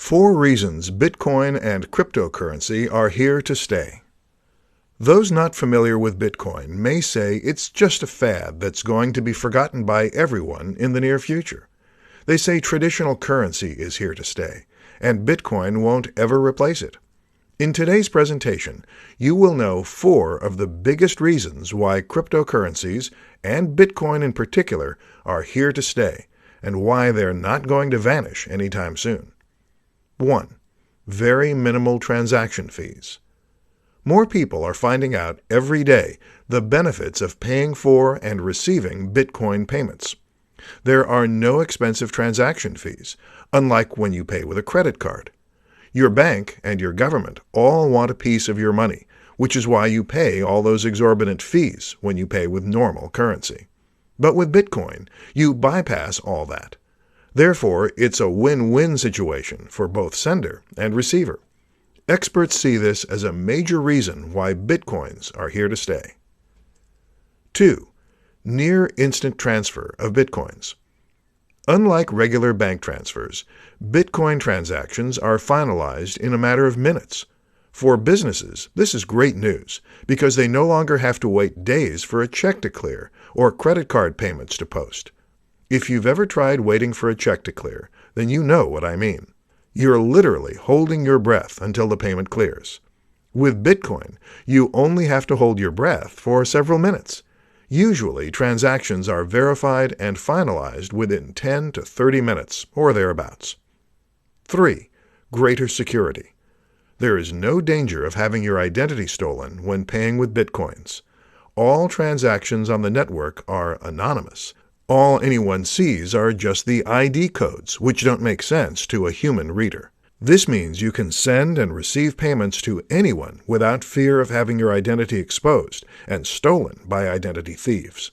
4 reasons Bitcoin and cryptocurrency are here to stay. Those not familiar with Bitcoin may say it's just a fad that's going to be forgotten by everyone in the near future. They say traditional currency is here to stay, and Bitcoin won't ever replace it. In today's presentation, you will know 4 of the biggest reasons why cryptocurrencies, and Bitcoin in particular, are here to stay, and why they're not going to vanish anytime soon. 1. Very minimal transaction fees. More people are finding out every day the benefits of paying for and receiving Bitcoin payments. There are no expensive transaction fees, unlike when you pay with a credit card. Your bank and your government all want a piece of your money, which is why you pay all those exorbitant fees when you pay with normal currency. But with Bitcoin, you bypass all that. Therefore, it's a win-win situation for both sender and receiver. Experts see this as a major reason why Bitcoins are here to stay. 2. Near instant transfer of Bitcoins. Unlike regular bank transfers, Bitcoin transactions are finalized in a matter of minutes. For businesses, this is great news because they no longer have to wait days for a check to clear or credit card payments to post. If you've ever tried waiting for a check to clear, then you know what I mean. You're literally holding your breath until the payment clears. With Bitcoin, you only have to hold your breath for several minutes. Usually, transactions are verified and finalized within 10 to 30 minutes, or thereabouts. 3. Greater security. There is no danger of having your identity stolen when paying with Bitcoins. All transactions on the network are anonymous. All anyone sees are just the ID codes, which don't make sense to a human reader. This means you can send and receive payments to anyone without fear of having your identity exposed and stolen by identity thieves.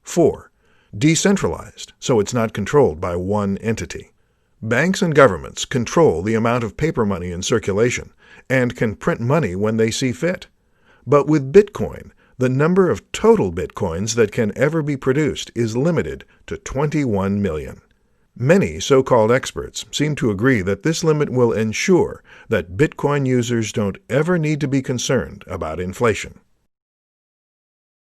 4. Decentralized, so it's not controlled by one entity. Banks and governments control the amount of paper money in circulation and can print money when they see fit. But with Bitcoin, the number of total Bitcoins that can ever be produced is limited to 21 million. Many so-called experts seem to agree that this limit will ensure that Bitcoin users don't ever need to be concerned about inflation.